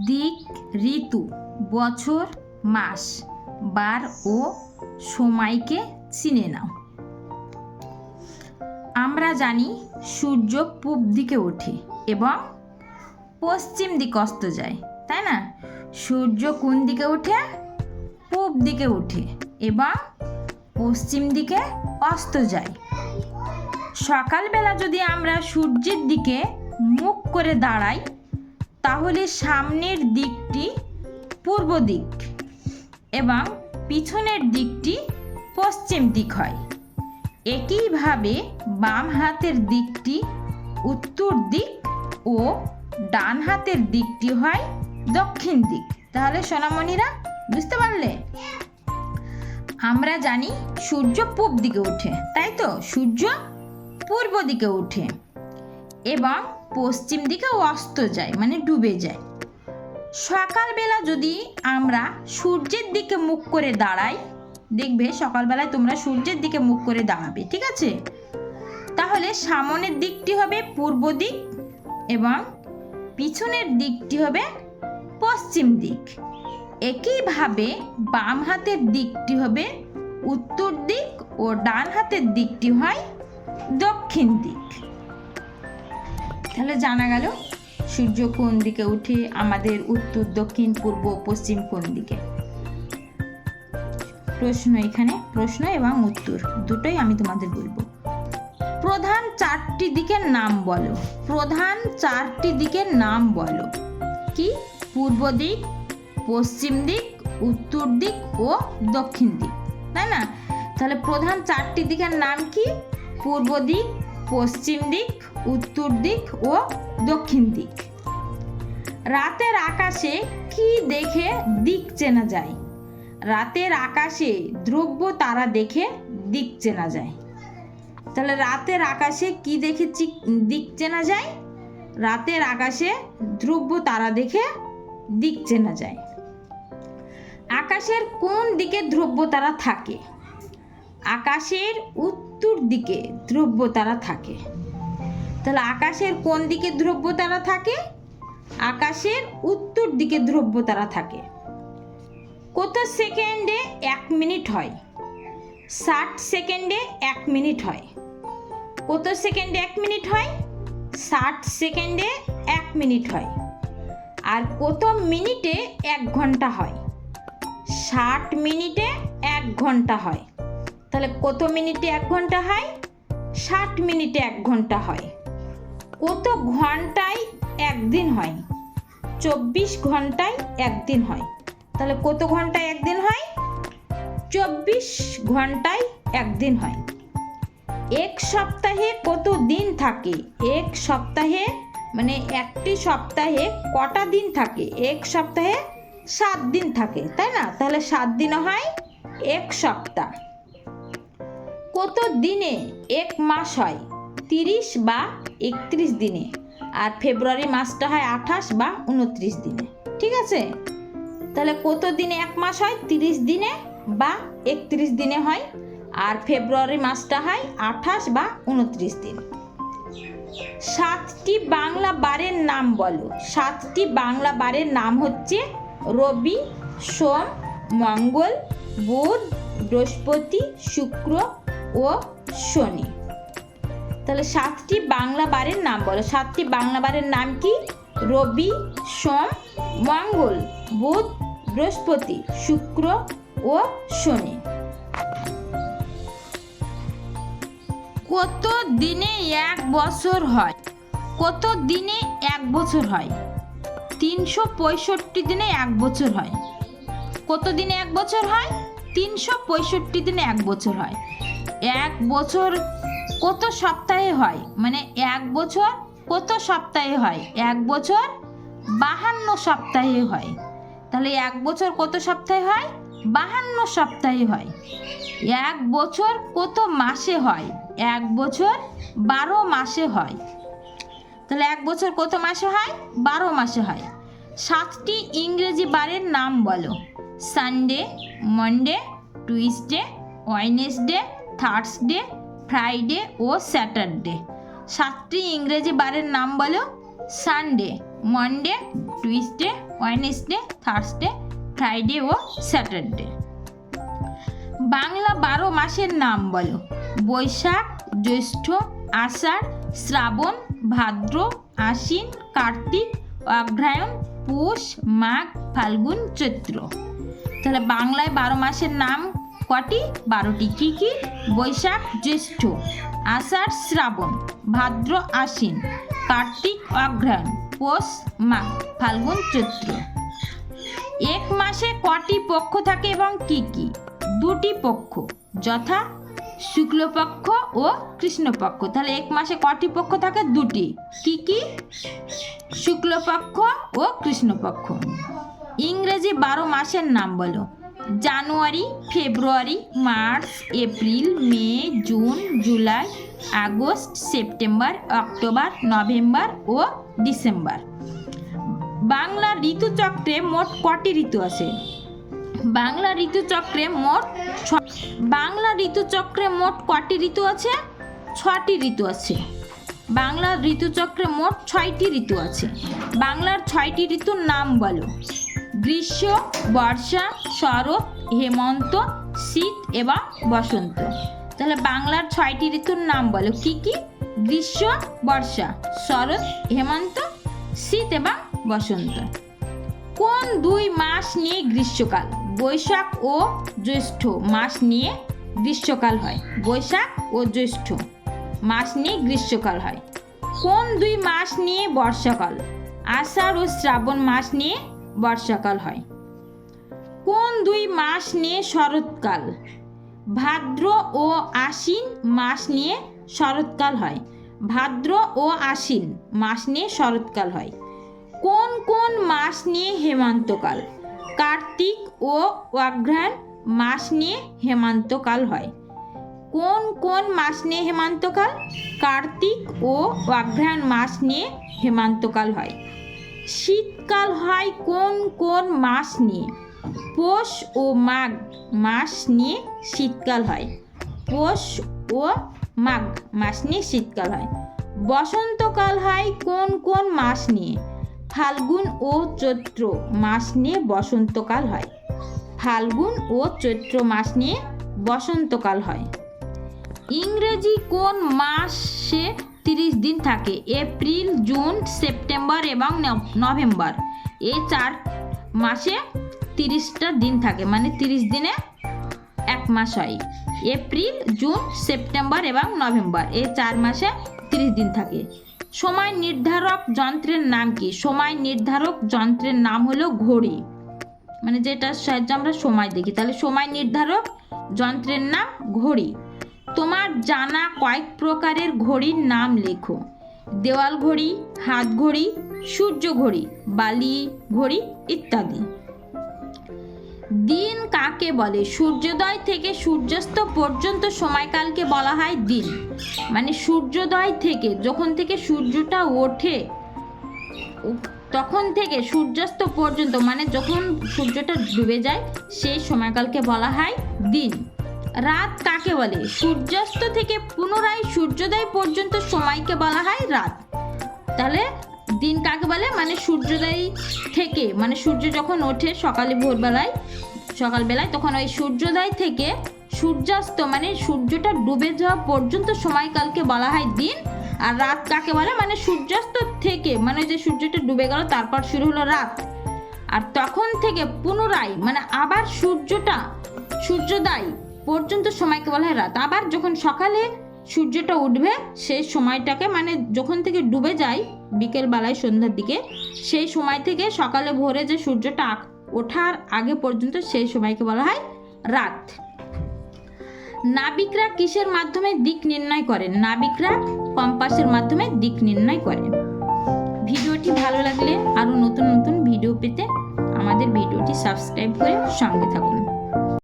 দিক, ঋতু, বছর, মাস, বার ও সময়কে চিনে নাও। আমরা জানি সূর্য পূব দিকে ওঠে এবং পশ্চিম দিকে অস্ত যায়, তাই না? সূর্য কোন দিকে ওঠে? পূব দিকে ওঠে এবং পশ্চিম দিকে অস্ত যায়। সকালবেলা যদি আমরা সূর্যের দিকে মুখ করে দাঁড়াই তাহলে সামনের দিকটি পূর্ব দিক এবং পিছনের দিকটি পশ্চিম দিক হয়। একইভাবে বাম হাতের দিকটি উত্তর দিক ও ডান হাতের দিকটি হয় দক্ষিণ দিক। তাহলে সোনামণিরা বুঝতে পারলে? আমরা জানি সূর্য পূব দিকে ওঠে, তাই তো? সূর্য পূর্ব দিকে ওঠে এবং পশ্চিম দিকে অস্ত যায়, মানে ডুবে যায়। সকালবেলা যদি আমরা সূর্যের দিকে মুখ করে দাঁড়াই, দেখবে সকালবেলায় তোমরা সূর্যের দিকে মুখ করে দাঁড়াবে, ঠিক আছে? তাহলে সামনের দিকটি হবে পূর্ব দিক এবং পিছনের দিকটি হবে পশ্চিম দিক। একইভাবে বাম হাতের দিকটি হবে উত্তর দিক ও ডান হাতের দিকটি হয় দক্ষিণ দিক। তাহলে জানা গেল সূর্য কোন দিকে উঠে, আমাদের উত্তর, দক্ষিণ, পূর্ব, পশ্চিম কোন দিকে। প্রশ্ন, এখানে প্রশ্ন এবং উত্তর দুটোই আমি তোমাদের বলবো। প্রধান চারটি দিকের নাম বলো। প্রধান চারটি দিকের নাম বলো। কি? পূর্ব দিক, পশ্চিম দিক, উত্তর দিক ও দক্ষিণ দিক, তাই না? তাহলে প্রধান চারটি দিকের নাম কি? পূর্ব দিক, পশ্চিম দিক, উত্তর দিক ও দক্ষিণ দিক। রাতের আকাশে কি দেখে দিক চেনা যায়? রাতের আকাশে ধ্রুব তারা দেখে দিক চেনা যায়। তাহলে রাতের আকাশে কি দেখে দিক চেনা যায়? রাতের আকাশে ধ্রুব তারা দেখে দিক চেনা যায়। আকাশের কোন দিকে ধ্রুব তারা থাকে? আকাশের উত্তর দিকে ধ্রুব তারা থাকে। তাহলে আকাশের কোন দিকে ধ্রুব তারা থাকে? আকাশের উত্তর দিকে ধ্রুব তারা থাকে। কত সেকেন্ডে 1 মিনিট হয়? 60 সেকেন্ডে 1 মিনিট হয়। কত সেকেন্ডে 1 মিনিট হয়? 60 সেকেন্ডে 1 মিনিট হয়। আর কত মিনিটে 1 ঘন্টা হয়? 60 মিনিটে 1 ঘন্টা হয়। তাহলে কত মিনিটে 1 ঘন্টা হয়? 60 মিনিটে 1 ঘন্টা হয়। কত ঘন্টায় 1 দিন হয়? 24 ঘন্টায় 1 দিন হয়। তাহলে কত ঘন্টায় 1 দিন হয়? 24 ঘন্টায় 1 দিন হয়। এক সপ্তাহে কত দিন থাকে? এক সপ্তাহে মানে একটি সপ্তাহে কটা দিন থাকে? এক সপ্তাহে 7 দিন থাকে, তাই না? তাহলে 7 দিনে হয় 1 সপ্তাহ। কত দিনে 1 মাস হয়? 30 বা 31 দিনে। আর ফেব্রুয়ারি মাসটা হয় 28 বা 29 দিনে, ঠিক আছে? তাহলে কত দিনে 1 মাস হয়? 30 দিনে বা 31 দিনে হয়। আর ফেব্রুয়ারি মাসটা হয় 28 বা 29 দিন। 7টি বাংলা বারের নাম বলো। 7টি বাংলা বারের নাম হচ্ছে রবি, সোম, মঙ্গল, বুধ, বৃহস্পতি, শুক্র ও শনি। তাহলে 7টি বাংলা বারের নাম বলো। 7টি বাংলা বারের নাম কি? রবি, সোম, মঙ্গল, বুধ, বৃহস্পতি, শুক্র ও শনি। কত দিনে 1 বছর হয়? কত দিনে 1 বছর হয়? 365 দিনে 1 বছর হয়। কত দিনে 1 বছর হয়? 365 দিনে 1 বছর হয়। 1 বছর কত সপ্তাহে হয়? মানে 1 বছর কত সপ্তাহে হয়? 1 বছর 52 সপ্তাহে হয়। তাহলে 1 বছর কত সপ্তাহে হয়? 52 সপ্তাহে হয়। 1 বছর কত মাসে হয়? 1 বছর 12 মাসে হয়। তাহলে 1 বছর কত মাসে হয়? 12 মাসে হয়। 7টি ইংরেজি বারের নাম বলো। Sunday, Monday, Tuesday, Wednesday, Thursday, Friday ও স্যাটারডে। 7টি ইংরেজি বারের নাম বলো। Sunday, Monday, Tuesday, Wednesday, Thursday, Friday ও স্যাটারডে। বাংলা 12 মাসের নাম বলো। বৈশাখ, জ্যৈষ্ঠ, আষাঢ়, শ্রাবণ, ভাদ্র, আশ্বিন, কার্তিক, অগ্রহায়ণ, পৌষ, মাঘ, ফাল্গুন, চৈত্র। তাহলে বাংলায় 12 মাসের নাম কটি? 12টি। কী কী? বৈশাখ, জ্যৈষ্ঠ, আষাঢ়, শ্রাবণ, ভাদ্র, আশ্বিন, কার্তিক, অগ্রহায়ণ, পৌষ, মাঘ, ফাল্গুন, চৈত্র। এক মাসে কটি পক্ষ থাকে এবং কি কি? 2টি পক্ষ, যথা শুক্লপক্ষ ও কৃষ্ণপক্ষ। তাহলে এক মাসে কটি পক্ষ থাকে? 2টি। কি কি? শুক্লপক্ষ ও কৃষ্ণপক্ষ। ইংরেজি 12 মাসের নাম বলো। January, February, March, April, May, June, July, August, September, October, November ও ডিসেম্বর। বাংলা ঋতুচক্রে মোট কটি ঋতু আছে? বাংলা ঋতুচক্রে মোট কটি ঋতু আছে? 6টি ঋতু আছে। বাংলার ঋতুচক্রে মোট 6টি ঋতু আছে। বাংলার 6টি ঋতুর নাম বলো। গ্রীষ্ম, বর্ষা, শরৎ, হেমন্ত, শীত এবং বসন্ত। তাহলে বাংলার 6টি ঋতুর নাম বলো। কি কি? গ্রীষ্ম, বর্ষা, শরৎ, হেমন্ত, শীত এবং বসন্ত। কোন 2 মাস নিয়ে গ্রীষ্মকাল? বৈশাখ ও জ্যৈষ্ঠ মাস নিয়ে গ্রীষ্মকাল হয়। বৈশাখ ও জ্যৈষ্ঠ মাস নিয়ে গ্রীষ্মকাল হয়। কোন 2 মাস নিয়ে বর্ষাকাল? আষাঢ় ও শ্রাবণ মাস নিয়ে বর্ষাকাল হয়। কোন 2 মাস নিয়ে শরৎকাল? ভাদ্র ও আশ্বিন মাস নিয়ে শরৎকাল হয়। ভাদ্র ও আশ্বিন মাস নিয়ে শরৎকাল হয়। কোন কোন মাস নিয়ে হেমন্তকাল? কার্তিক ও অগ্রহায়ণ মাস নিয়ে হেমন্তকাল হয়। কোন কোন মাস নিয়ে হেমন্তকাল? কার্তিক ও অগ্রহায়ণ মাস নিয়ে হেমন্তকাল হয়। শীতকাল হয় কোন কোন মাস নিয়ে? পৌষ ও মাঘ মাস নিয়ে শীতকাল হয়। পৌষ ও মাঘ মাস নিয়ে শীতকাল হয়। বসন্তকাল হয় কোন কোন মাস নিয়ে? ফাল্গুন ও চৈত্র মাস নিয়ে বসন্তকাল হয়। ফাল্গুন ও চৈত্র মাস নিয়ে বসন্তকাল হয়। ইংরেজি কোন মাসে 30 দিন থাকে? এপ্রিল, জুন, সেপ্টেম্বর এবং নভেম্বর। এই 4 মাসে 30টা দিন থাকে, মানে 30 দিনে 1 মাস হয়। এপ্রিল, জুন, সেপ্টেম্বর এবং নভেম্বর, এই 4 মাসে 30 দিন থাকে। সময় নির্ধারক যন্ত্রের নাম কি? সময় নির্ধারক যন্ত্রের নাম হলো ঘড়ি, মানে যেটার সাহায্যে আমরা সময় দেখি। তাহলে সময় নির্ধারক যন্ত্রের নাম ঘড়ি। তোমার জানা কয়েক প্রকারের ঘড়ির নাম লেখো। দেওয়াল ঘড়ি, হাত ঘড়ি, সূর্য ঘড়ি, বালি ঘড়ি ইত্যাদি। দিন কাকে বলে? সূর্যোদয় থেকে সূর্যাস্ত পর্যন্ত সময়কালকে বলা হয় দিন। মানে সূর্যোদয় থেকে, যখন থেকে সূর্যটা ওঠে তখন থেকে সূর্যাস্ত পর্যন্ত, মানে যখন সূর্যটা ডুবে যায় সেই সময়কালকে বলা হয় দিন। রাত কাকে বলে? সূর্যাস্ত থেকে পুনরায় সূর্যোদয় পর্যন্ত সময়কে বলা হয় রাত। তাহলে দিন কাকে বলে? মানে সূর্যোদয় থেকে, মানে সূর্য যখন ওঠে সকালে সকালবেলায় তখন ওই সূর্যোদয় থেকে সূর্যাস্ত, মানে সূর্যটা ডুবে যাওয়া পর্যন্ত সময়কালকে বলা হয় দিন। আর রাত কাকে বলে? মানে সূর্যাস্ত থেকে, মানে যে সূর্যটা ডুবে গেল তারপর শুরু হলো রাত, আর তখন থেকে পুনরায় মানে আবার সূর্যোদয় পর্যন্ত সময়কে বলা হয় রাত। আবার যখন সকালে সূর্যটা উঠবে সেই সময়টাকে, মানে যখন থেকে ডুবে যায় বিকেল বেলায় সন্ধ্যার দিকে, সেই সময় থেকে সকালে ভোরে যে সূর্যটা ওঠার আগে পর্যন্ত সেই সময়কে বলা হয় রাত। নাবিকরা কিসের মাধ্যমে দিক নির্ণয় করেন? নাবিকরা কম্পাসের মাধ্যমে দিক নির্ণয় করেন। ভিডিওটি ভালো লাগলে আরও নতুন নতুন ভিডিও পেতে আমাদের ভিডিওটি সাবস্ক্রাইব করে সঙ্গে থাকুন।